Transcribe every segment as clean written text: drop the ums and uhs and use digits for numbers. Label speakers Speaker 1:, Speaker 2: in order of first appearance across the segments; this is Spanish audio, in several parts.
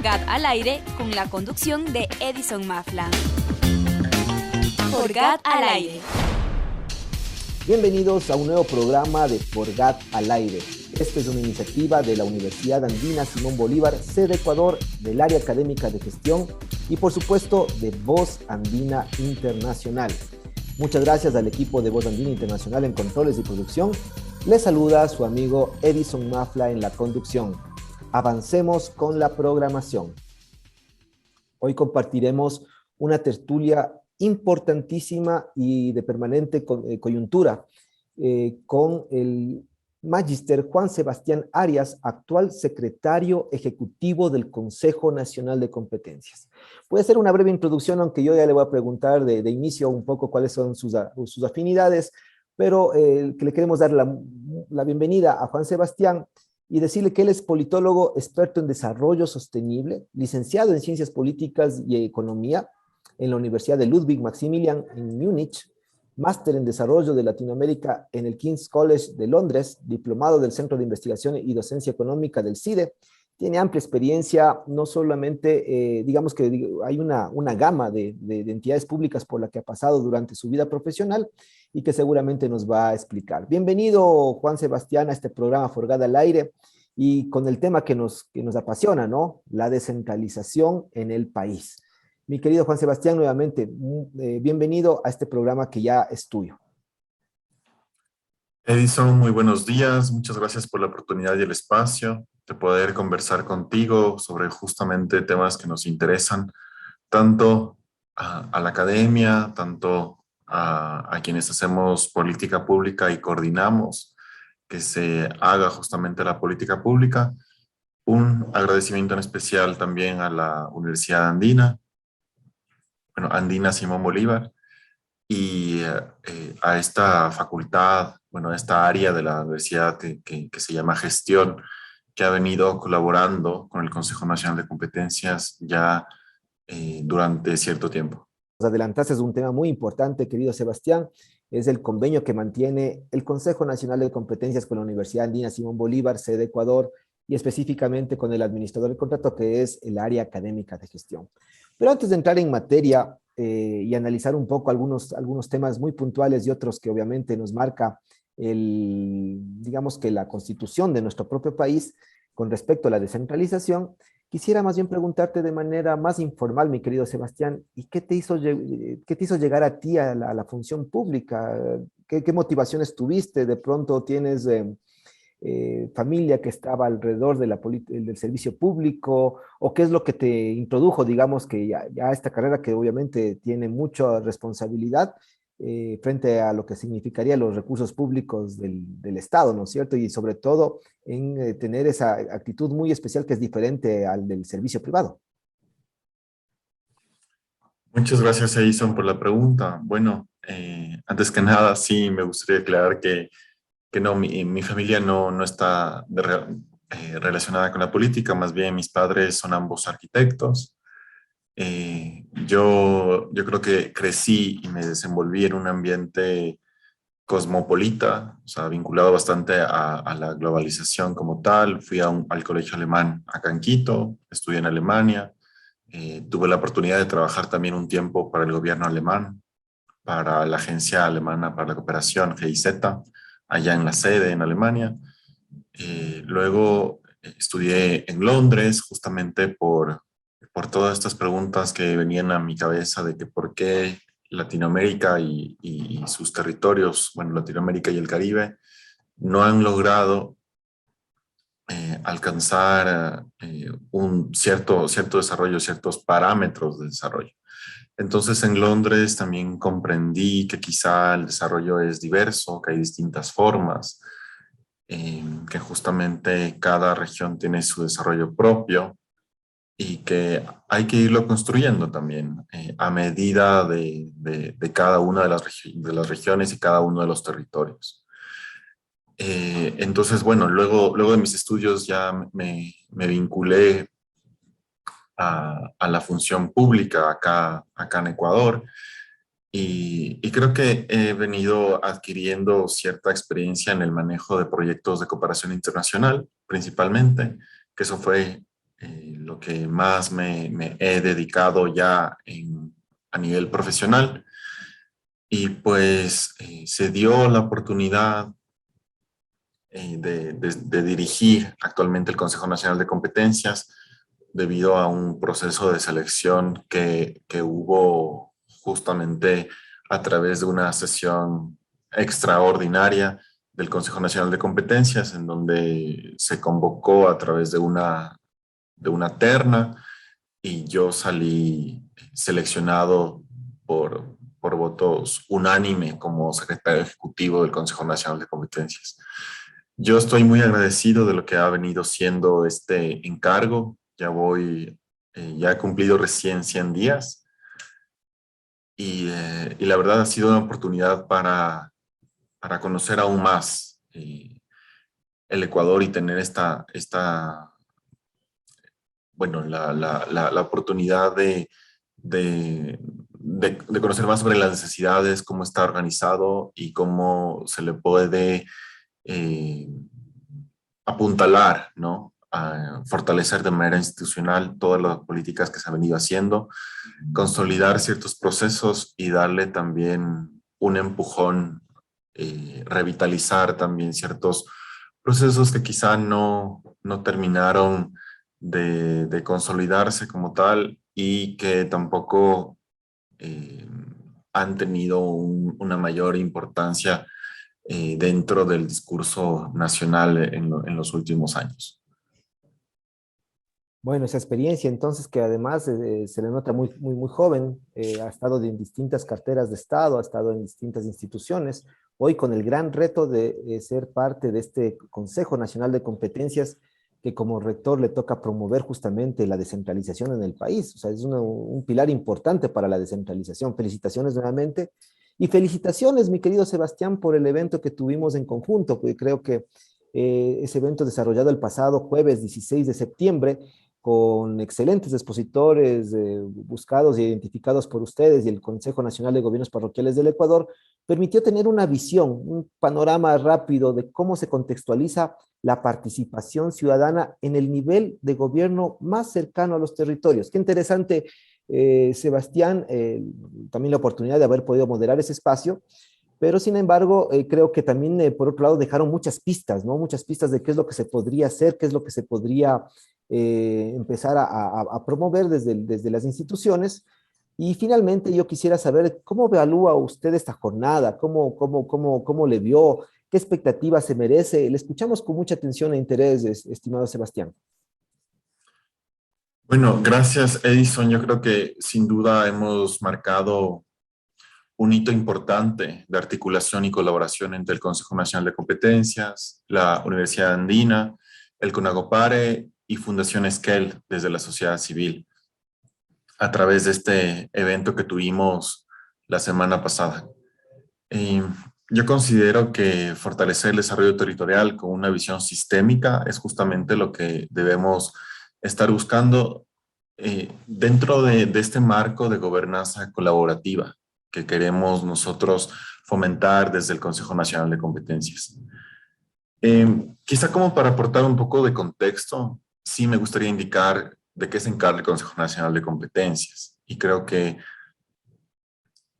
Speaker 1: Forgat al aire con la conducción de Edison Mafla. Forgat al aire.
Speaker 2: Bienvenidos a un nuevo programa de Forgat al aire. Esta es una iniciativa de la Universidad Andina Simón Bolívar, sede Ecuador, del área académica de gestión y por supuesto de Voz Andina Internacional. Muchas gracias al equipo de Voz Andina Internacional en controles y producción. Les saluda su amigo Edison Mafla en la conducción. Avancemos con la programación. Hoy compartiremos una tertulia importantísima y de permanente coyuntura con el Magíster Juan Sebastián Arias, actual secretario ejecutivo del Consejo Nacional de Competencias. Voy a hacer una breve introducción, aunque yo ya le voy a preguntar de inicio un poco cuáles son sus afinidades, pero que le queremos dar la bienvenida a Juan Sebastián y decirle que él es politólogo experto en desarrollo sostenible, licenciado en Ciencias Políticas y Economía en la Universidad de Ludwig Maximilian en Múnich, máster en Desarrollo de Latinoamérica en el King's College de Londres, diplomado del Centro de Investigación y Docencia Económica del CIDE. Tiene amplia experiencia, no solamente, digamos que hay una gama de entidades públicas por la que ha pasado durante su vida profesional y que seguramente nos va a explicar. Bienvenido, Juan Sebastián, a este programa Forgat al aire y con el tema que nos apasiona, ¿no? La descentralización en el país. Mi querido Juan Sebastián, nuevamente, bienvenido a este programa que ya es tuyo.
Speaker 3: Edison, muy buenos días. Muchas gracias por la oportunidad y el espacio de poder conversar contigo sobre justamente temas que nos interesan, tanto a la academia, tanto a quienes hacemos política pública y coordinamos que se haga justamente la política pública. Un agradecimiento en especial también a la Universidad Andina, Andina Simón Bolívar, y a esta facultad, a esta área de la universidad que se llama Gestión, que ha venido colaborando con el Consejo Nacional de Competencias ya durante cierto tiempo.
Speaker 2: Nos adelantaste, es un tema muy importante, querido Sebastián, es el convenio que mantiene el Consejo Nacional de Competencias con la Universidad Andina Simón Bolívar, sede Ecuador, y específicamente con el administrador del contrato, que es el área académica de gestión. Pero antes de entrar en materia y analizar un poco algunos temas muy puntuales y otros que obviamente nos marca digamos que la constitución de nuestro propio país con respecto a la descentralización, quisiera más bien preguntarte de manera más informal, mi querido Sebastián, ¿y qué te hizo llegar a ti a la función pública? ¿Qué motivaciones tuviste? ¿De pronto tienes familia que estaba alrededor del servicio público? ¿O qué es lo que te introdujo, digamos, que ya esta carrera que obviamente tiene mucha responsabilidad frente a lo que significaría los recursos públicos del Estado, ¿no es cierto? Y sobre todo en tener esa actitud muy especial que es diferente al del servicio privado.
Speaker 3: Muchas gracias, Edison, por la pregunta. Bueno, antes que nada, sí, me gustaría aclarar que no, mi familia no está relacionada con la política, más bien mis padres son ambos arquitectos. Yo creo que crecí y me desenvolví en un ambiente cosmopolita, o sea, vinculado bastante a la globalización como tal. Fui al colegio alemán acá en Quito, estudié en Alemania, tuve la oportunidad de trabajar también un tiempo para el gobierno alemán, para la Agencia Alemana para la Cooperación, GIZ, allá en la sede en Alemania. Luego estudié en Londres justamente por todas estas preguntas que venían a mi cabeza de que por qué Latinoamérica y sus territorios, Latinoamérica y el Caribe, no han logrado alcanzar un cierto desarrollo, ciertos parámetros de desarrollo. Entonces en Londres también comprendí que quizá el desarrollo es diverso, que hay distintas formas, que justamente cada región tiene su desarrollo propio y que hay que irlo construyendo también a medida de cada una de las regiones y cada uno de los territorios. Entonces, luego de mis estudios ya me vinculé a la función pública acá en Ecuador y creo que he venido adquiriendo cierta experiencia en el manejo de proyectos de cooperación internacional, principalmente, que eso fue lo que más me he dedicado ya a nivel profesional. Y pues se dio la oportunidad de dirigir actualmente el Consejo Nacional de Competencias debido a un proceso de selección que hubo justamente a través de una sesión extraordinaria del Consejo Nacional de Competencias, en donde se convocó a través de una terna y yo salí seleccionado por votos unánime como secretario ejecutivo del Consejo Nacional de Competencias. Yo estoy muy agradecido de lo que ha venido siendo este encargo. Ya he cumplido recién 100 días y la verdad ha sido una oportunidad para conocer aún más el Ecuador y tener bueno, la oportunidad de conocer más sobre las necesidades, cómo está organizado y cómo se le puede eh, apuntalar, ¿no? A fortalecer de manera institucional todas las políticas que se han venido haciendo, consolidar ciertos procesos y darle también un empujón, revitalizar también ciertos procesos que quizá no terminaron de consolidarse como tal y que tampoco eh, han tenido una mayor importancia dentro del discurso nacional en los últimos años.
Speaker 2: Bueno, esa experiencia entonces que además se le nota muy joven, ha estado en distintas carteras de Estado, ha estado en distintas instituciones, hoy con el gran reto de ser parte de este Consejo Nacional de Competencias que como rector le toca promover justamente la descentralización en el país. O sea, es un pilar importante para la descentralización. Felicitaciones nuevamente. Y felicitaciones, mi querido Sebastián, por el evento que tuvimos en conjunto, porque creo que ese evento desarrollado el pasado jueves 16 de septiembre, con excelentes expositores buscados e identificados por ustedes y el Consejo Nacional de Gobiernos Parroquiales del Ecuador, permitió tener una visión, un panorama rápido de cómo se contextualiza la participación ciudadana en el nivel de gobierno más cercano a los territorios. Qué interesante, Sebastián, también la oportunidad de haber podido moderar ese espacio, pero sin embargo, creo que también, por otro lado, dejaron muchas pistas, ¿no? Muchas pistas de qué es lo que se podría hacer, qué es lo que se podría empezar a promover desde las instituciones. Y finalmente, yo quisiera saber cómo evalúa usted esta jornada, cómo le vio, qué expectativas se merece. Le escuchamos con mucha atención e interés, estimado Sebastián.
Speaker 3: Bueno, gracias, Edison. Yo creo que sin duda hemos marcado un hito importante de articulación y colaboración entre el Consejo Nacional de Competencias, la Universidad Andina, el CONAGOPARE y Fundación Esquel desde la sociedad civil, a través de este evento que tuvimos la semana pasada. Yo considero que fortalecer el desarrollo territorial con una visión sistémica es justamente lo que debemos estar buscando dentro de este marco de gobernanza colaborativa que queremos nosotros fomentar desde el Consejo Nacional de Competencias. Quizá como para aportar un poco de contexto, sí me gustaría indicar de qué se encarga el Consejo Nacional de Competencias. Y creo que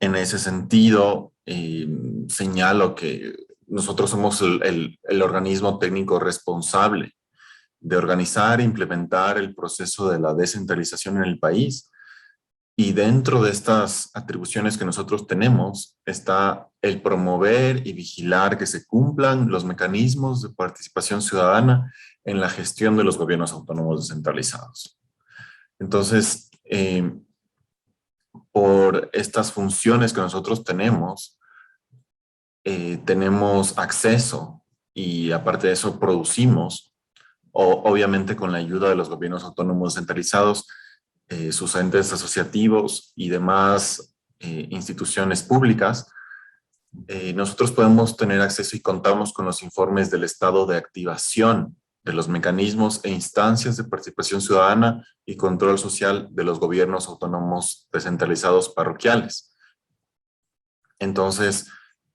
Speaker 3: en ese sentido señalo que nosotros somos el organismo técnico responsable de organizar e implementar el proceso de la descentralización en el país. Y dentro de estas atribuciones que nosotros tenemos está el promover y vigilar que se cumplan los mecanismos de participación ciudadana en la gestión de los gobiernos autónomos descentralizados. Entonces, por estas funciones que nosotros tenemos acceso y aparte de eso producimos, obviamente con la ayuda de los gobiernos autónomos descentralizados, sus entes asociativos y demás instituciones públicas, nosotros podemos tener acceso y contamos con los informes del estado de activación de los mecanismos e instancias de participación ciudadana y control social de los gobiernos autónomos descentralizados parroquiales. Entonces,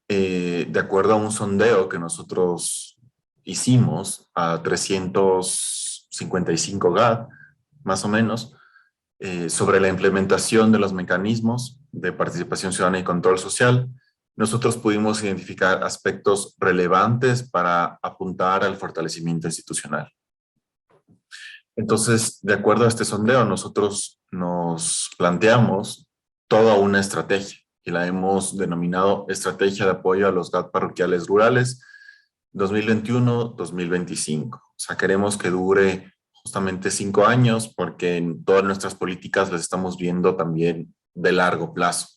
Speaker 3: de acuerdo a un sondeo que nosotros hicimos a 355 GAD, más o menos, sobre la implementación de los mecanismos de participación ciudadana y control social. Nosotros pudimos identificar aspectos relevantes para apuntar al fortalecimiento institucional. Entonces, de acuerdo a este sondeo, nosotros nos planteamos toda una estrategia y la hemos denominado Estrategia de Apoyo a los GAT Parroquiales Rurales 2021-2025. O sea, queremos que dure justamente 5 años porque en todas nuestras políticas las estamos viendo también de largo plazo.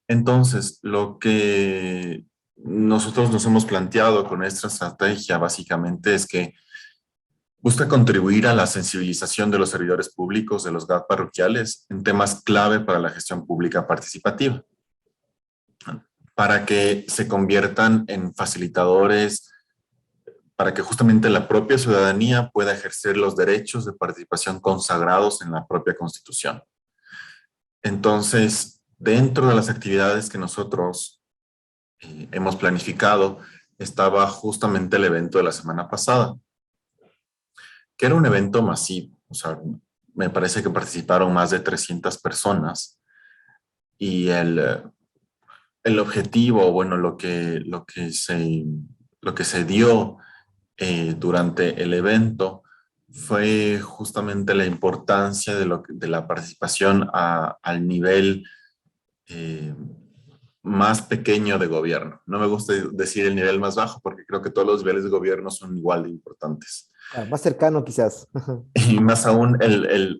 Speaker 3: Entonces, lo que nosotros nos hemos planteado con esta estrategia básicamente es que busca contribuir a la sensibilización de los servidores públicos de los GAT parroquiales en temas clave para la gestión pública participativa, para que se conviertan en facilitadores, para que justamente la propia ciudadanía pueda ejercer los derechos de participación consagrados en la propia Constitución. Entonces, dentro de las actividades que nosotros hemos planificado, estaba justamente el evento de la semana pasada, que era un evento masivo. O sea, me parece que participaron más de 300 personas y el objetivo, bueno, lo que se dio durante el evento fue justamente la importancia de la participación al nivel más pequeño de gobierno. No me gusta decir el nivel más bajo porque creo que todos los niveles de gobierno son igual de importantes.
Speaker 2: Más cercano quizás.
Speaker 3: Y más aún el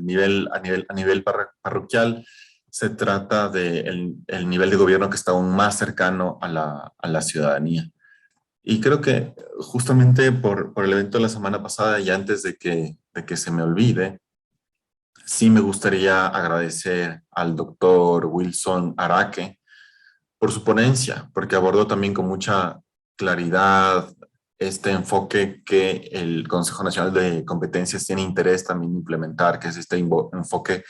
Speaker 3: nivel a nivel parroquial, se trata del el nivel de gobierno que está aún más cercano a la ciudadanía. Y creo que justamente por el evento de la semana pasada, y antes de que se me olvide, sí me gustaría agradecer al doctor Wilson Araque por su ponencia, porque abordó también con mucha claridad este enfoque que el Consejo Nacional de Competencias tiene interés también implementar, que es este enfoque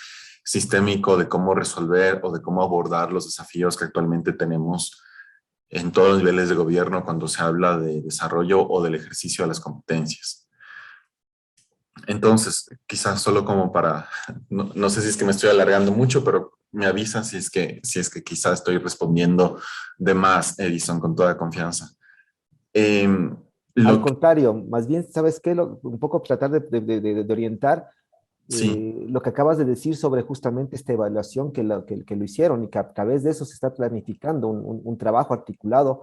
Speaker 3: sistémico de cómo resolver o de cómo abordar los desafíos que actualmente tenemos en todos los niveles de gobierno cuando se habla de desarrollo o del ejercicio de las competencias. Entonces, quizás solo como para, no sé si es que me estoy alargando mucho, pero me avisa si es que quizás estoy respondiendo de más, Edison, con toda confianza.
Speaker 2: Al contrario, más bien, ¿sabes qué? Un poco tratar de orientar
Speaker 3: Sí.
Speaker 2: lo que acabas de decir sobre justamente esta evaluación que lo hicieron y que a través de eso se está planificando un trabajo articulado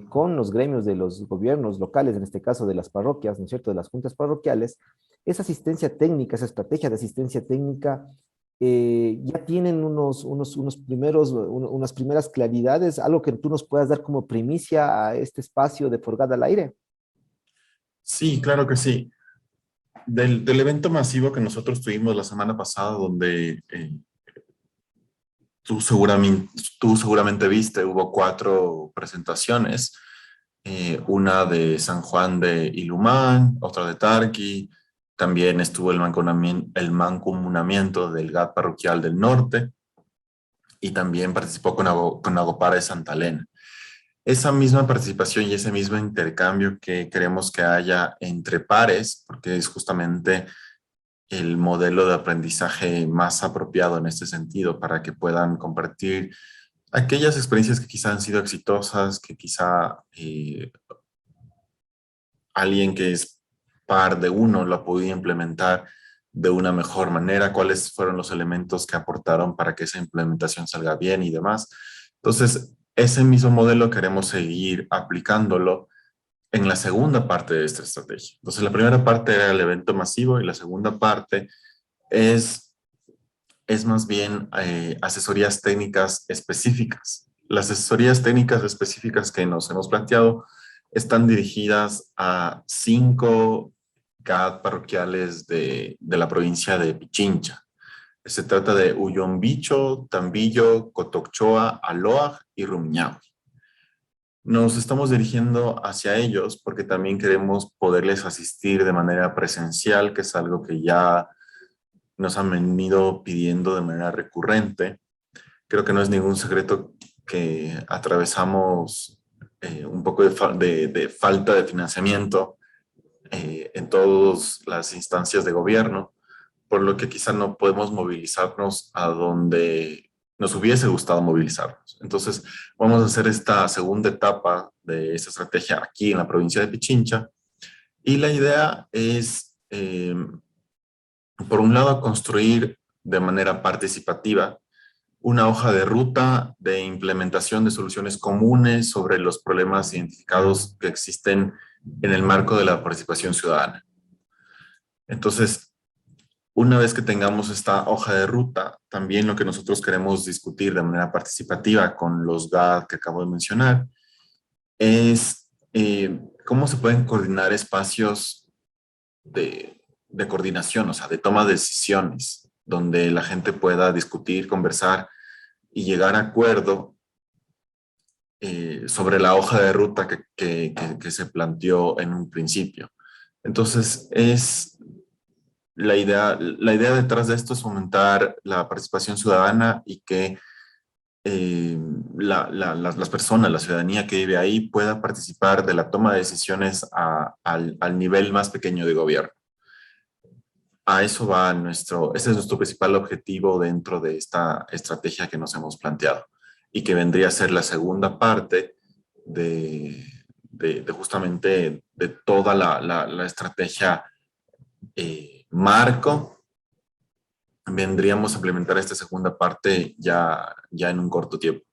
Speaker 2: con los gremios de los gobiernos locales, en este caso de las parroquias, ¿no es cierto?, de las juntas parroquiales. Esa asistencia técnica, esa estrategia de asistencia técnica, ya tienen unas primeras claridades, algo que tú nos puedas dar como primicia a este espacio de Forgada al Aire.
Speaker 3: Sí, claro que sí. Del evento masivo que nosotros tuvimos la semana pasada, donde tú seguramente viste, hubo 4 presentaciones, una de San Juan de Ilumán, otra de Tarqui, también estuvo el mancomunamiento del GAT parroquial del norte y también participó con Agopara de Santa Elena. Esa misma participación y ese mismo intercambio que queremos que haya entre pares, porque es justamente el modelo de aprendizaje más apropiado en este sentido, para que puedan compartir aquellas experiencias que quizá han sido exitosas, que quizá alguien que es par de uno lo ha podido implementar de una mejor manera, cuáles fueron los elementos que aportaron para que esa implementación salga bien y demás. Entonces, ese mismo modelo queremos seguir aplicándolo en la segunda parte de esta estrategia. Entonces, la primera parte era el evento masivo y la segunda parte es más bien asesorías técnicas específicas. Las asesorías técnicas específicas que nos hemos planteado están dirigidas a 5 GAT parroquiales de la provincia de Pichincha. Se trata de Uyombicho, Tambillo, Cotocchoa, Aloaj y Rumiñahui. Nos estamos dirigiendo hacia ellos porque también queremos poderles asistir de manera presencial, que es algo que ya nos han venido pidiendo de manera recurrente. Creo que no es ningún secreto que atravesamos un poco de falta de financiamiento en todas las instancias de gobierno, por lo que quizá no podemos movilizarnos a donde nos hubiese gustado movilizarnos. Entonces, vamos a hacer esta segunda etapa de esta estrategia aquí en la provincia de Pichincha, y la idea es, por un lado, construir de manera participativa una hoja de ruta de implementación de soluciones comunes sobre los problemas identificados que existen en el marco de la participación ciudadana. Entonces, una vez que tengamos esta hoja de ruta, también lo que nosotros queremos discutir de manera participativa con los GAD que acabo de mencionar es cómo se pueden coordinar espacios de coordinación, o sea, de toma de decisiones, donde la gente pueda discutir, conversar y llegar a acuerdo sobre la hoja de ruta que se planteó en un principio. Entonces, la idea detrás de esto es fomentar la participación ciudadana y que las personas, la ciudadanía que vive ahí pueda participar de la toma de decisiones al nivel más pequeño de gobierno. A eso va ese es nuestro principal objetivo dentro de esta estrategia que nos hemos planteado y que vendría a ser la segunda parte de justamente de toda la estrategia marco. Vendríamos a implementar esta segunda parte ya en un corto tiempo.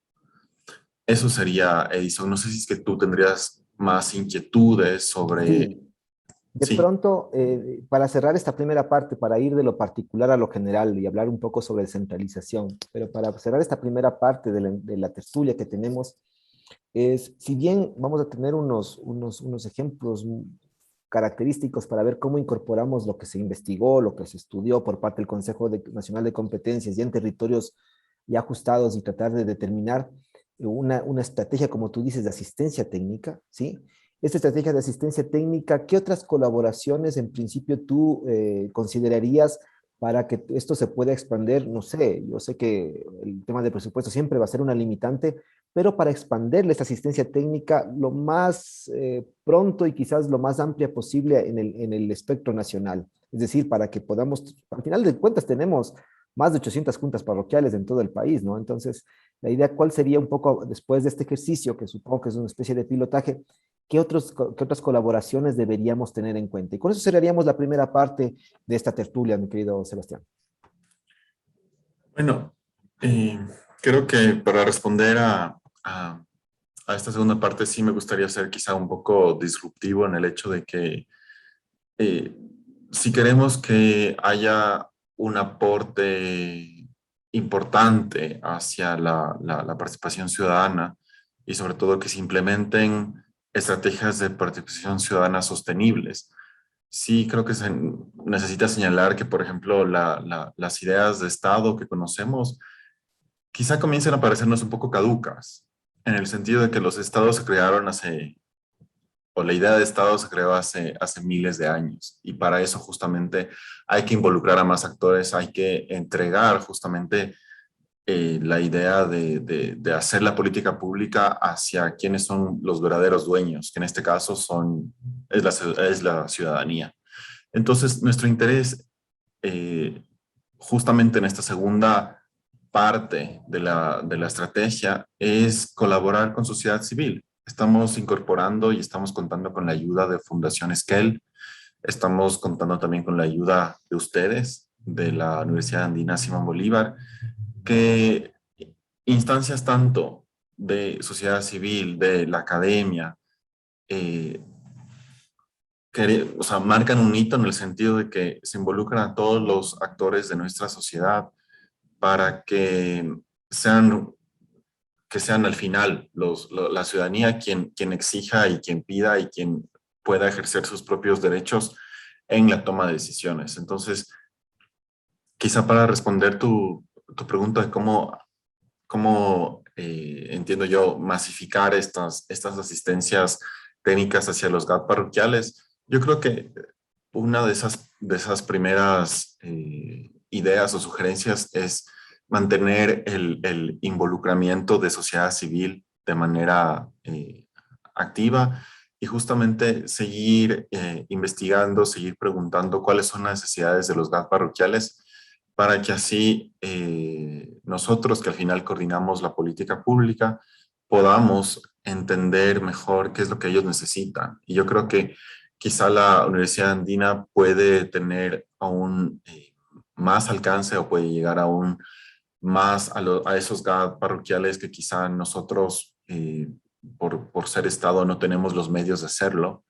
Speaker 3: Eso sería, Edison. No sé si es que tú tendrías más inquietudes sobre...
Speaker 2: Sí, de
Speaker 3: Sí.
Speaker 2: pronto, para cerrar esta primera parte, para ir de lo particular a lo general y hablar un poco sobre descentralización, pero para cerrar esta primera parte de la tertulia que tenemos, si bien vamos a tener unos ejemplos característicos para ver cómo incorporamos lo que se investigó, lo que se estudió por parte del Nacional de Competencias y en territorios ya ajustados y tratar de determinar una estrategia, como tú dices, de asistencia técnica, ¿sí? Esta estrategia de asistencia técnica, ¿qué otras colaboraciones en principio tú considerarías para que esto se pueda expandir? No sé, yo sé que el tema de presupuesto siempre va a ser una limitante, pero para expandirle esta asistencia técnica lo más pronto y quizás lo más amplia posible en el espectro nacional. Es decir, para que podamos, al final de cuentas tenemos más de 800 juntas parroquiales en todo el país, ¿no? Entonces, la idea, ¿cuál sería un poco después de este ejercicio, que supongo que es una especie de pilotaje, qué otras colaboraciones deberíamos tener en cuenta? Y con eso cerraríamos la primera parte de esta tertulia, mi querido Sebastián.
Speaker 3: Bueno, creo que para responder a esta segunda parte sí me gustaría ser quizá un poco disruptivo en el hecho de que eh, si queremos que haya un aporte importante hacia la participación ciudadana y sobre todo que se implementen estrategias de participación ciudadana sostenibles, sí creo que se necesita señalar que, por ejemplo, las ideas de Estado que conocemos quizá comiencen a parecernos un poco caducas, en el sentido de que los estados se crearon o la idea de estado se creó hace miles de años, y para eso justamente hay que involucrar a más actores, hay que entregar justamente la idea de hacer la política pública hacia quienes son los verdaderos dueños, que en este caso es la ciudadanía. Entonces, nuestro interés eh, justamente en esta segunda parte de la estrategia es colaborar con sociedad civil. Estamos incorporando y estamos contando con la ayuda de Fundación Esquel. Estamos contando también con la ayuda de ustedes, de la Universidad Andina Simón Bolívar, que instancias tanto de sociedad civil, de la academia, eh, o sea, marcan un hito en el sentido de que se involucran a todos los actores de nuestra sociedad para sean, que sean al final la ciudadanía quien exija y quien pida y quien pueda ejercer sus propios derechos en la toma de decisiones. Entonces, quizá para responder tu pregunta de cómo entiendo yo, masificar estas asistencias técnicas hacia los GAT parroquiales, yo creo que una de esas primeras ideas o sugerencias es mantener el involucramiento de sociedad civil de manera activa y justamente seguir investigando, seguir preguntando cuáles son las necesidades de los GAD parroquiales para que así nosotros, que al final coordinamos la política pública, podamos entender mejor qué es lo que ellos necesitan. Y yo creo que quizá la Universidad Andina puede tener aún más alcance o puede llegar aún más a esos GAD parroquiales que quizá nosotros, por ser Estado, no tenemos los medios de hacerlo.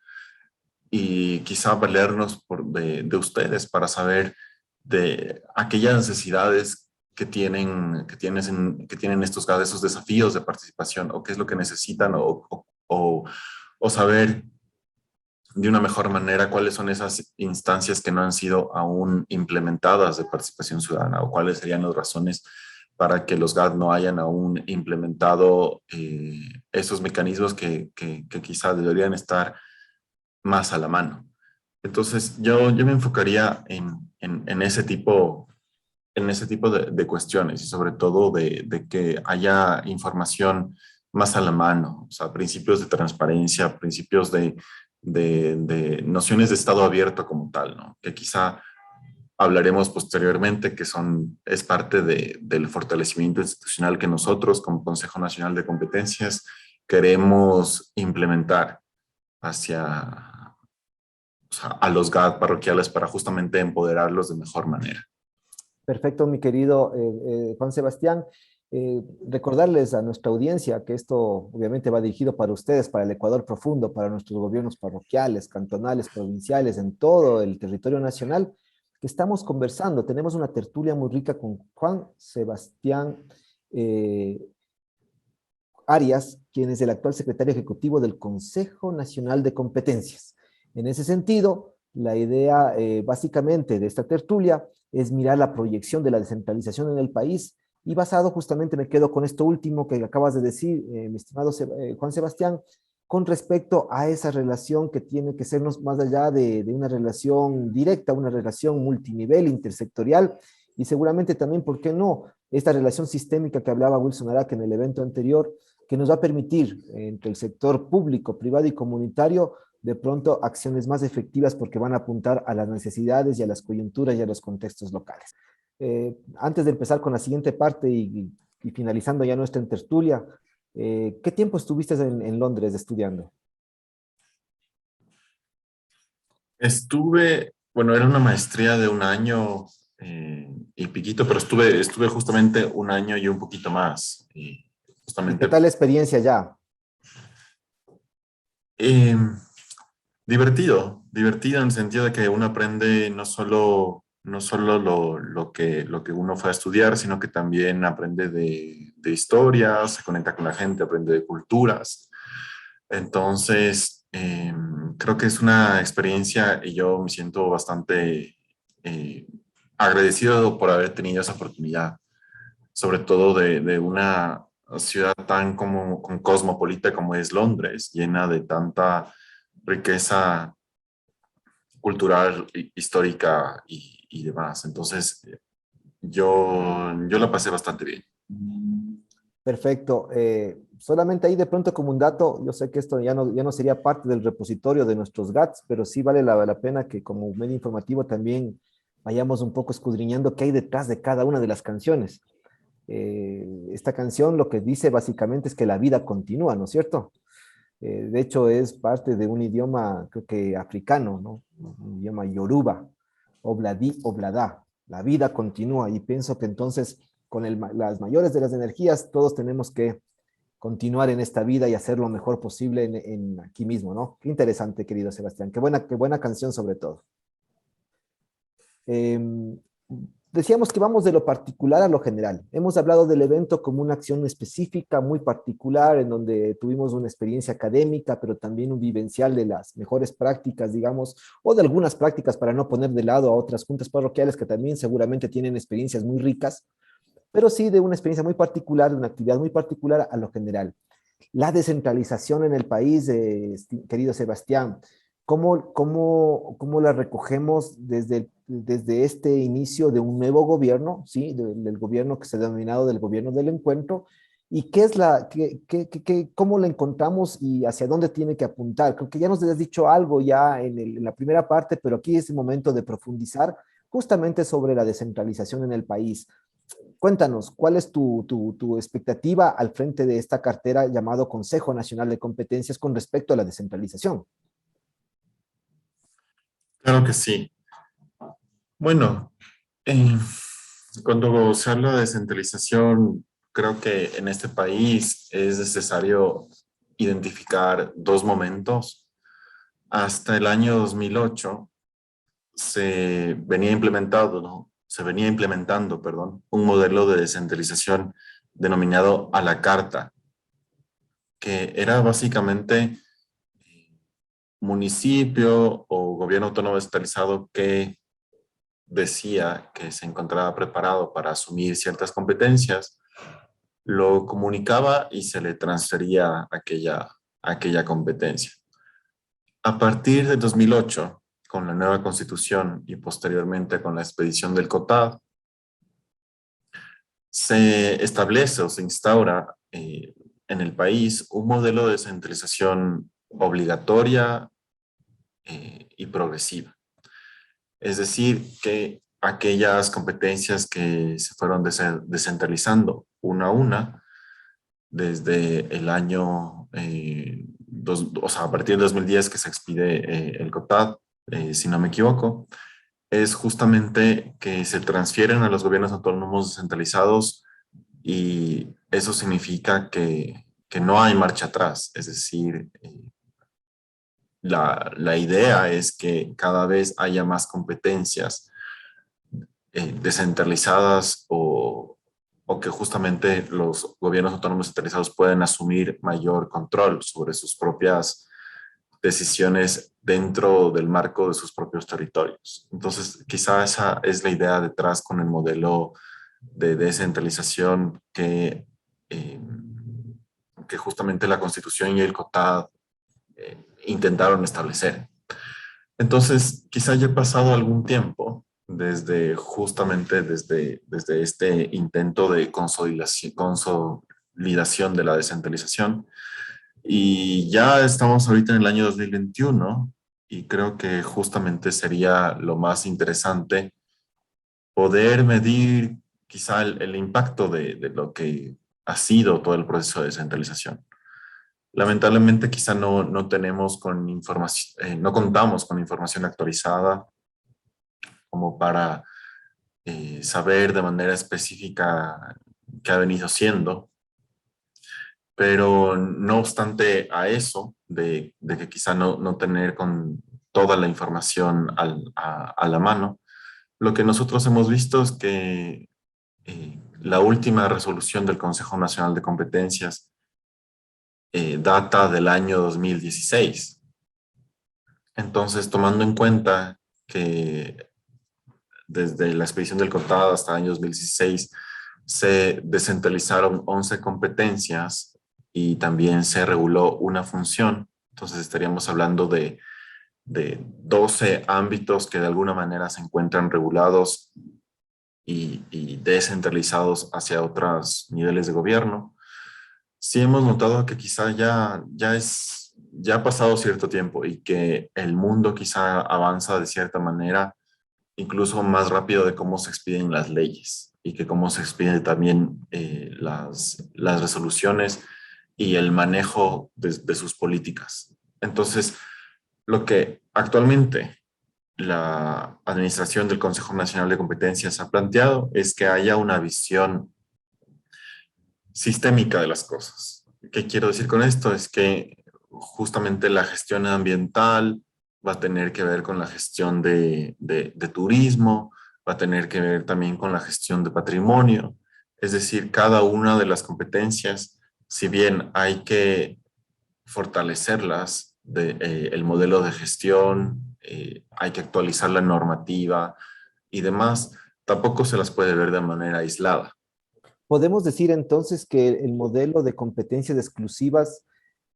Speaker 3: Y quizá valernos de ustedes para saber de aquellas necesidades que tienen estos GAD, esos desafíos de participación, o qué es lo que necesitan, o saber de una mejor manera cuáles son esas instancias que no han sido aún implementadas de participación ciudadana, o cuáles serían las razones para que los GAD no hayan aún implementado esos mecanismos que quizá deberían estar más a la mano. Entonces, yo me enfocaría en ese tipo, de cuestiones, y sobre todo de que haya información más a la mano, o sea, principios de transparencia, principios de nociones de Estado abierto como tal, ¿no? Que quizá hablaremos posteriormente, que es parte del fortalecimiento institucional que nosotros, como Consejo Nacional de Competencias, queremos implementar hacia, o sea, a los GAD parroquiales para justamente empoderarlos de mejor manera.
Speaker 2: Perfecto, mi querido Juan Sebastián. Recordarles a nuestra audiencia que esto obviamente va dirigido para ustedes, para el Ecuador profundo, para nuestros gobiernos parroquiales, cantonales, provinciales, en todo el territorio nacional, que estamos conversando. Tenemos una tertulia muy rica con Juan Sebastián Arias, quien es el actual secretario ejecutivo del Consejo Nacional de Competencias. En ese sentido, la idea básicamente de esta tertulia es mirar la proyección de la descentralización en el país, y basado justamente, me quedo con esto último que acabas de decir, mi estimado Juan Sebastián, con respecto a esa relación que tiene que sernos más allá de una relación directa, una relación multinivel, intersectorial, y seguramente también, ¿por qué no?, esta relación sistémica que hablaba Wilson Araque en el evento anterior, que nos va a permitir, entre el sector público, privado y comunitario, de pronto acciones más efectivas porque van a apuntar a las necesidades y a las coyunturas y a los contextos locales. Antes de empezar con la siguiente parte y finalizando ya nuestra tertulia, ¿qué tiempo estuviste en Londres estudiando?
Speaker 3: Bueno, era una maestría de un año y piquito, pero estuve justamente un año y un poquito más.
Speaker 2: ¿Y qué
Speaker 3: Justamente
Speaker 2: tal la experiencia ya?
Speaker 3: eh, divertido en el sentido de que uno aprende no solo lo que uno fue a estudiar, sino que también aprende de historia, se conecta con la gente, aprende de culturas. Entonces, creo que es una experiencia y yo me siento bastante agradecido por haber tenido esa oportunidad, sobre todo de una ciudad tan cosmopolita como es Londres, llena de tanta riqueza cultural, histórica y demás. Entonces, yo la pasé bastante bien.
Speaker 2: Perfecto. Solamente ahí de pronto como un dato, yo sé que esto ya no sería parte del repositorio de nuestros GATS, pero sí vale la pena que como medio informativo también vayamos un poco escudriñando qué hay detrás de cada una de las canciones. Esta canción lo que dice básicamente es que la vida continúa, ¿no es cierto? De hecho, es parte de un idioma, creo que africano, ¿no? Un idioma yoruba, obladí, oblada. La vida continúa, y pienso que entonces, con las mayores de las energías, todos tenemos que continuar en esta vida y hacer lo mejor posible en aquí mismo, ¿no? Qué interesante, querido Sebastián. Qué buena canción sobre todo. Eh, Decíamos que vamos de lo particular a lo general. Hemos hablado del evento como una acción específica, muy particular, en donde tuvimos una experiencia académica, pero también un vivencial de las mejores prácticas, digamos, o de algunas prácticas para no poner de lado a otras juntas parroquiales que también seguramente tienen experiencias muy ricas, pero sí de una experiencia muy particular, de una actividad muy particular a lo general. La descentralización en el país, querido Sebastián, ¿cómo la recogemos desde este inicio de un nuevo gobierno, ¿sí? Del gobierno que se ha denominado del gobierno del encuentro, ¿Y qué es cómo la encontramos y hacia dónde tiene que apuntar? Creo que ya nos has dicho algo ya en la primera parte, pero aquí es el momento de profundizar justamente sobre la descentralización en el país. Cuéntanos, ¿cuál es tu expectativa al frente de esta cartera llamado Consejo Nacional de Competencias con respecto a la descentralización?
Speaker 3: Claro que sí. Bueno, eh, cuando se habla de descentralización, creo que en este país es necesario identificar dos momentos. Hasta el año 2008 se venía implementando, perdón, un modelo de descentralización denominado a la carta, que era básicamente municipio o gobierno autónomo descentralizado que decía que se encontraba preparado para asumir ciertas competencias, lo comunicaba y se le transfería aquella competencia. A partir de 2008, con la nueva constitución y posteriormente con la expedición del COTAD, se establece o se instaura en el país un modelo de descentralización obligatoria y progresiva. Es decir, que aquellas competencias que se fueron descentralizando una a una desde el año, o sea, a partir de 2010 que se expide el COTAD, si no me equivoco, es justamente que se transfieren a los gobiernos autónomos descentralizados y eso significa que no hay marcha atrás. Es decir, la idea es que cada vez haya más competencias descentralizadas o que justamente los gobiernos autónomos descentralizados pueden asumir mayor control sobre sus propias decisiones dentro del marco de sus propios territorios. Entonces, quizá esa es la idea detrás con el modelo de descentralización que justamente la Constitución y el COTAD intentaron establecer. Entonces, quizá haya pasado algún tiempo desde este intento de consolidación de la descentralización y ya estamos ahorita en el año 2021 y creo que justamente sería lo más interesante poder medir quizá el impacto de lo que ha sido todo el proceso de descentralización. Lamentablemente quizá no tenemos con información, no contamos con información actualizada como para saber de manera específica qué ha venido siendo, pero no obstante a eso, de que quizá no tener con toda la información a la mano, lo que nosotros hemos visto es que la última resolución del Consejo Nacional de Competencias data del año 2016. Entonces, tomando en cuenta que desde la expedición del COTAD hasta el año 2016 se descentralizaron 11 competencias y también se reguló una función, entonces estaríamos hablando de 12 ámbitos que de alguna manera se encuentran regulados y descentralizados hacia otros niveles de gobierno. Sí hemos notado que quizá ya ha pasado cierto tiempo y que el mundo quizá avanza de cierta manera, incluso más rápido de cómo se expiden las leyes y que cómo se expiden también las resoluciones y el manejo de sus políticas. Entonces, lo que actualmente la administración del Consejo Nacional de Competencias ha planteado es que haya una visión sistémica de las cosas. ¿Qué quiero decir con esto? Es que justamente la gestión ambiental va a tener que ver con la gestión de turismo, va a tener que ver también con la gestión de patrimonio. Es decir, cada una de las competencias, si bien hay que fortalecerlas, el modelo de gestión, hay que actualizar la normativa y demás, tampoco se las puede ver de manera aislada.
Speaker 2: Podemos decir entonces que el modelo de competencias exclusivas,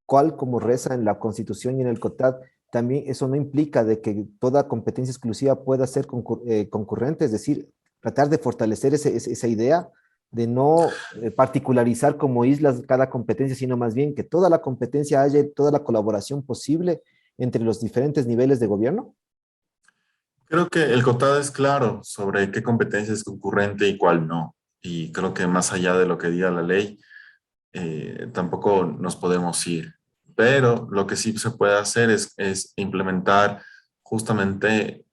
Speaker 2: cual como reza en la Constitución y en el COTAD, también eso no implica de que toda competencia exclusiva pueda ser concurrente, es decir, tratar de fortalecer esa idea de no particularizar como islas cada competencia, sino más bien que toda la competencia haya toda la colaboración posible entre los diferentes niveles de gobierno?
Speaker 3: Creo que el COTAD es claro sobre qué competencia es concurrente y cuál no. Y creo que más allá de lo que diga la ley, tampoco nos podemos ir. Pero lo que sí se puede hacer es implementar justamente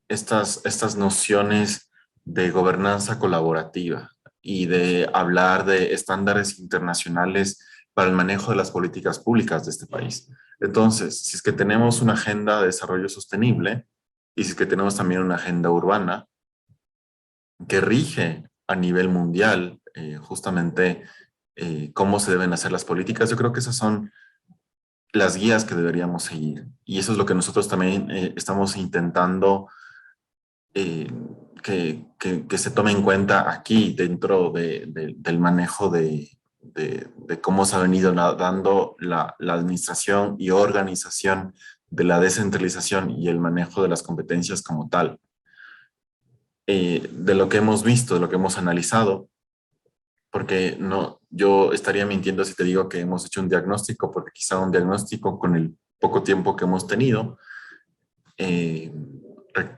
Speaker 3: estas nociones de gobernanza colaborativa y de hablar de estándares internacionales para el manejo de las políticas públicas de este país. Entonces, si es que tenemos una agenda de desarrollo sostenible y si es que tenemos también una agenda urbana que rige a nivel mundial justamente cómo se deben hacer las políticas, yo creo que esas son las guías que deberíamos seguir. Y eso es lo que nosotros también estamos intentando eh, que se tome en cuenta aquí dentro del manejo de cómo se ha venido dando la administración y organización de la descentralización y el manejo de las competencias como tal. De lo que hemos visto, de lo que hemos analizado, porque no, yo estaría mintiendo si te digo que hemos hecho un diagnóstico, porque quizá un diagnóstico con el poco tiempo que hemos tenido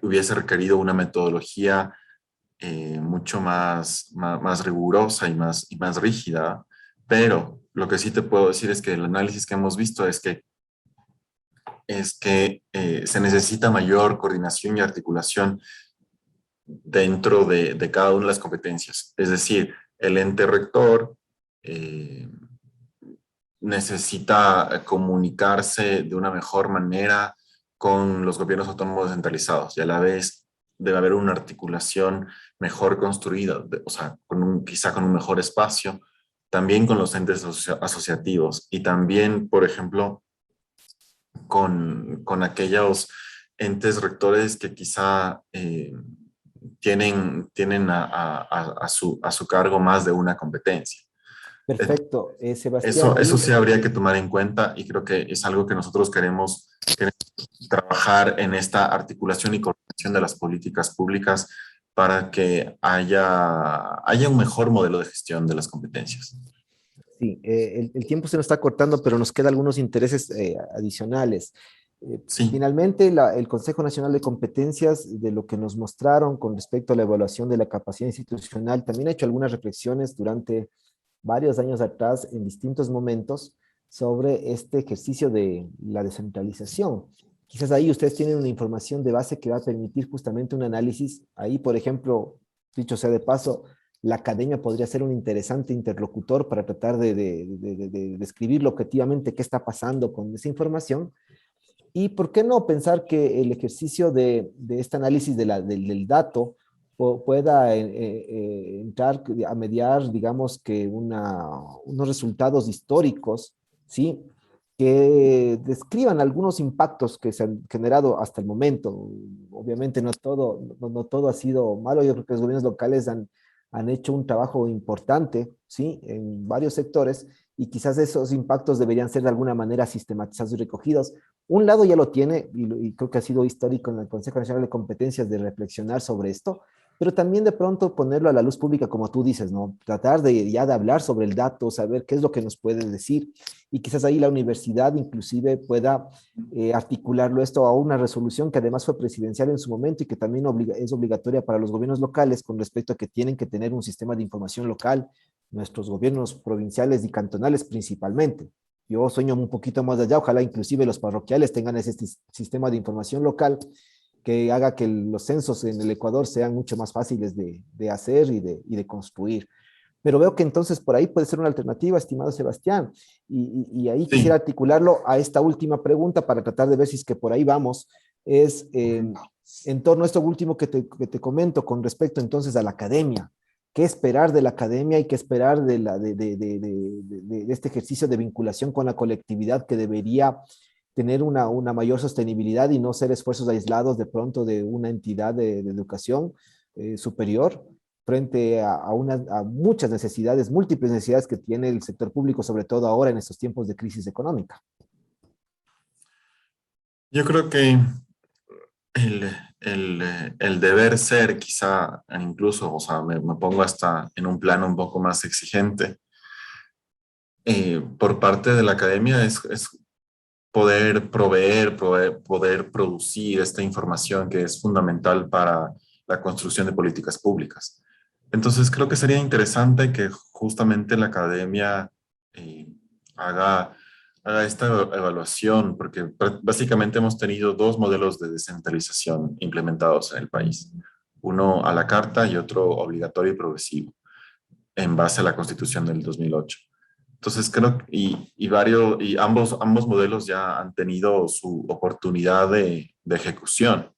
Speaker 3: hubiese requerido una metodología mucho más rigurosa y más rígida, pero lo que sí te puedo decir es que el análisis que hemos visto es que se necesita mayor coordinación y articulación dentro de cada una de las competencias. Es decir, el ente rector necesita comunicarse de una mejor manera con los gobiernos autónomos descentralizados y a la vez debe haber una articulación mejor construida, o sea, quizá con un mejor espacio, también con los entes asociativos y también, por ejemplo, con aquellos entes rectores que quizá tienen a su cargo más de una competencia.
Speaker 2: Perfecto. Sebastián,
Speaker 3: Eso
Speaker 2: ahí
Speaker 3: sí habría que tomar en cuenta y creo que es algo que nosotros queremos trabajar en esta articulación y coordinación de las políticas públicas para que haya un mejor modelo de gestión de las competencias.
Speaker 2: sí, el tiempo se nos está cortando, pero nos quedan algunos intereses adicionales.
Speaker 3: Sí,
Speaker 2: Finalmente, el Consejo Nacional de Competencias, de lo que nos mostraron con respecto a la evaluación de la capacidad institucional, también ha hecho algunas reflexiones durante varios años atrás en distintos momentos sobre este ejercicio de la descentralización. Quizás ahí ustedes tienen una información de base que va a permitir justamente un análisis. Ahí, por ejemplo, dicho sea de paso, la academia podría ser un interesante interlocutor para tratar de describir objetivamente qué está pasando con esa información. Y por qué no pensar que el ejercicio de este análisis del dato pueda entrar a mediar, digamos, que unos resultados históricos, ¿sí? Que describan algunos impactos que se han generado hasta el momento. Obviamente no todo ha sido malo. Yo creo que los gobiernos locales han hecho un trabajo importante, ¿sí? En varios sectores y quizás esos impactos deberían ser de alguna manera sistematizados y recogidos. Un lado ya lo tiene, y creo que ha sido histórico en el Consejo Nacional de Competencias de reflexionar sobre esto, pero también de pronto ponerlo a la luz pública, como tú dices, ¿no? Tratar de hablar sobre el dato, saber qué es lo que nos puede decir, y quizás ahí la universidad inclusive pueda articularlo esto a una resolución que además fue presidencial en su momento y que también es obligatoria para los gobiernos locales con respecto a que tienen que tener un sistema de información local, nuestros gobiernos provinciales y cantonales principalmente. Yo sueño un poquito más allá, ojalá inclusive los parroquiales tengan ese sistema de información local que haga que los censos en el Ecuador sean mucho más fáciles de hacer y de construir. Pero veo que entonces por ahí puede ser una alternativa, estimado Sebastián, y ahí quisiera
Speaker 3: sí.
Speaker 2: articularlo a esta última pregunta para tratar de ver si es que por ahí vamos, es en torno a esto último que te comento con respecto entonces a la academia. ¿Qué esperar de la academia y qué esperar de este ejercicio de vinculación con la colectividad que debería tener una mayor sostenibilidad y no ser esfuerzos aislados de pronto de una entidad de educación superior frente a muchas necesidades, múltiples necesidades que tiene el sector público, sobre todo ahora en estos tiempos de crisis económica?
Speaker 3: Yo creo que el deber ser, quizá incluso, o sea, me pongo hasta en un plano un poco más exigente, por parte de la academia es poder proveer, poder producir esta información que es fundamental para la construcción de políticas públicas. Entonces creo que sería interesante que justamente la academia eh, haga, haga esta evaluación, porque básicamente hemos tenido dos modelos de descentralización implementados en el país. Uno a la carta y otro obligatorio y progresivo, en base a la Constitución del 2008. Entonces creo y ambos modelos ya han tenido su oportunidad de ejecución.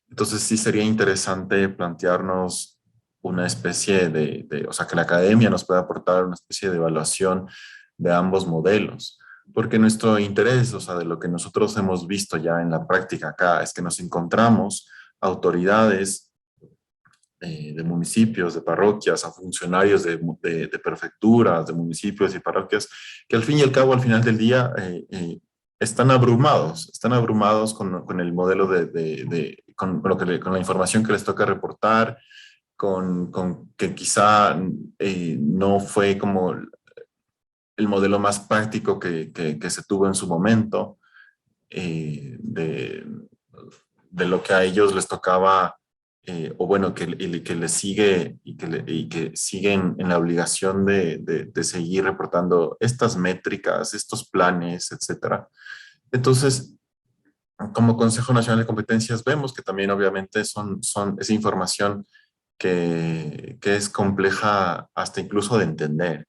Speaker 3: Entonces sí sería interesante plantearnos una especie o sea, que la academia nos pueda aportar una especie de evaluación de ambos modelos, porque nuestro interés, o sea, de lo que nosotros hemos visto ya en la práctica acá, es que nos encontramos autoridades de municipios, de parroquias, a funcionarios de prefecturas, de municipios y parroquias, que al fin y al cabo, al final del día, están abrumados con el modelo con la información que les toca reportar, con que quizá no fue como el modelo más práctico que se tuvo en su momento, de lo que a ellos les tocaba, o bueno, que les sigue y que siguen en la obligación de seguir reportando estas métricas, estos planes, etcétera. Entonces, como Consejo Nacional de Competencias vemos que también obviamente es información que es compleja hasta incluso de entender.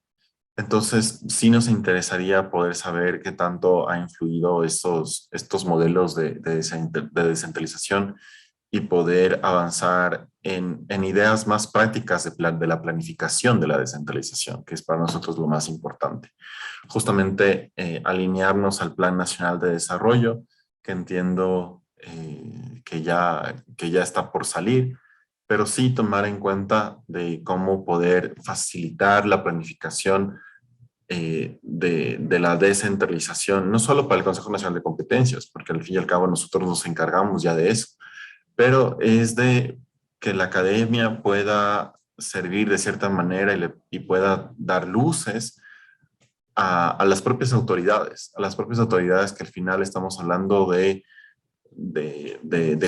Speaker 3: Entonces, sí nos interesaría poder saber qué tanto ha influido estos modelos de descentralización y poder avanzar en ideas más prácticas de la planificación de la descentralización, que es para nosotros lo más importante. Justamente alinearnos al Plan Nacional de Desarrollo, que entiendo que ya está por salir, pero sí tomar en cuenta de cómo poder facilitar la planificación de la descentralización, no solo para el Consejo Nacional de Competencias, porque al fin y al cabo nosotros nos encargamos ya de eso, pero es de que la academia pueda servir de cierta manera y pueda dar luces a las propias autoridades que al final estamos hablando de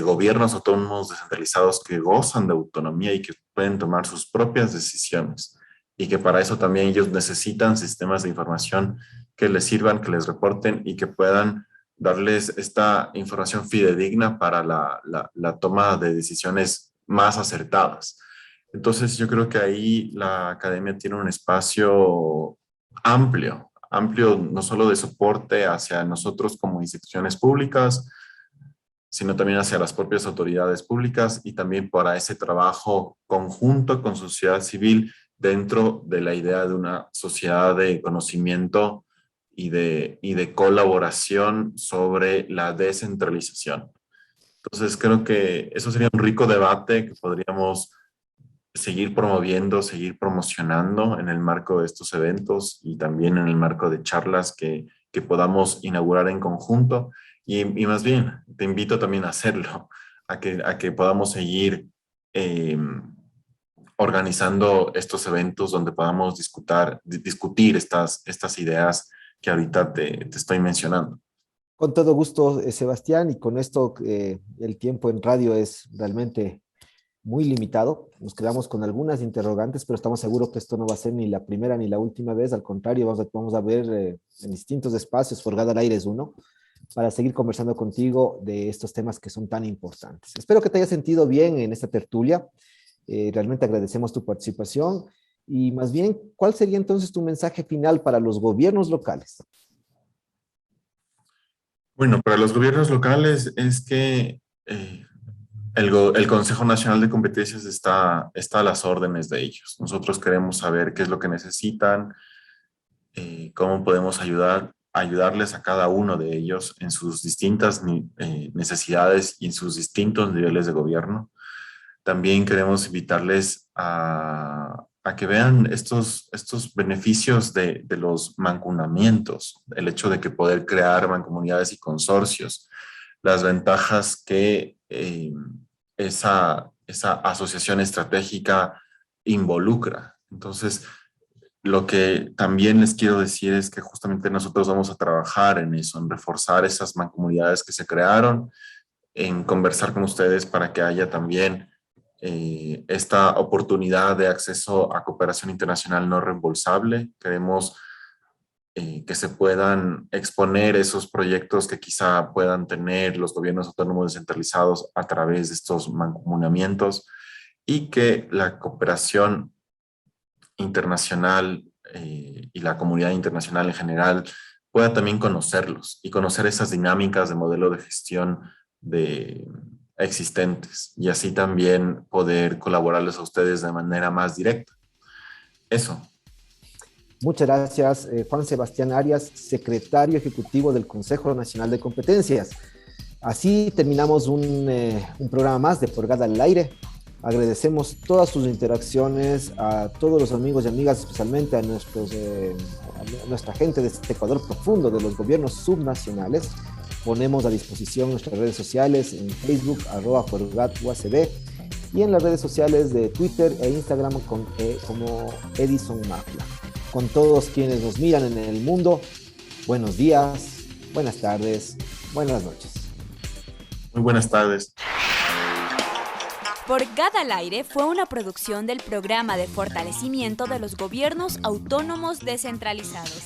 Speaker 3: gobiernos autónomos descentralizados que gozan de autonomía y que pueden tomar sus propias decisiones y que para eso también ellos necesitan sistemas de información que les sirvan, que les reporten y que puedan darles esta información fidedigna para la toma de decisiones más acertadas. Entonces yo creo que ahí la academia tiene un espacio amplio no solo de soporte hacia nosotros como instituciones públicas, sino también hacia las propias autoridades públicas y también para ese trabajo conjunto con sociedad civil dentro de la idea de una sociedad de conocimiento y de colaboración sobre la descentralización. Entonces creo que eso sería un rico debate que podríamos seguir promoviendo, seguir promocionando en el marco de estos eventos y también en el marco de charlas que podamos inaugurar en conjunto. Y más bien, te invito también a hacerlo, a que podamos seguir organizando estos eventos donde podamos discutir estas ideas que ahorita te estoy mencionando.
Speaker 2: Con todo gusto, Sebastián, y con esto el tiempo en radio es realmente muy limitado. Nos quedamos con algunas interrogantes, pero estamos seguros que esto no va a ser ni la primera ni la última vez. Al contrario, vamos a ver en distintos espacios, Forgada al Aire es uno, para seguir conversando contigo de estos temas que son tan importantes. Espero que te hayas sentido bien en esta tertulia. Realmente agradecemos tu participación. Y más bien, ¿cuál sería entonces tu mensaje final para los gobiernos locales?
Speaker 3: Bueno, para los gobiernos locales es que el Consejo Nacional de Competencias está a las órdenes de ellos. Nosotros queremos saber qué es lo que necesitan, cómo podemos ayudarles a cada uno de ellos en sus distintas necesidades y en sus distintos niveles de gobierno. También queremos invitarles a que vean estos beneficios de los mancomunamientos, el hecho de que poder crear mancomunidades y consorcios las ventajas que esa asociación estratégica involucra. Entonces, lo que también les quiero decir es que justamente nosotros vamos a trabajar en eso, en reforzar esas mancomunidades que se crearon, en conversar con ustedes para que haya también esta oportunidad de acceso a cooperación internacional no reembolsable. Queremos que se puedan exponer esos proyectos que quizá puedan tener los gobiernos autónomos descentralizados a través de estos mancomunamientos y que la cooperación internacional y la comunidad internacional en general pueda también conocerlos y conocer esas dinámicas de modelo de gestión existentes y así también poder colaborarles a ustedes de manera más directa. Eso.
Speaker 2: Muchas gracias, Juan Sebastián Arias, secretario ejecutivo del Consejo Nacional de Competencias. Así terminamos un programa más de Por GAD al Aire. Agradecemos todas sus interacciones, a todos los amigos y amigas, especialmente a nuestra gente de este Ecuador profundo, de los gobiernos subnacionales. Ponemos a disposición nuestras redes sociales en Facebook, @forgaduacb, y en las redes sociales de Twitter e Instagram como Edison Mafla. Con todos quienes nos miran en el mundo, buenos días, buenas tardes, buenas noches.
Speaker 3: Muy buenas tardes.
Speaker 1: Por GAD al Aire fue una producción del Programa de Fortalecimiento de los Gobiernos Autónomos Descentralizados.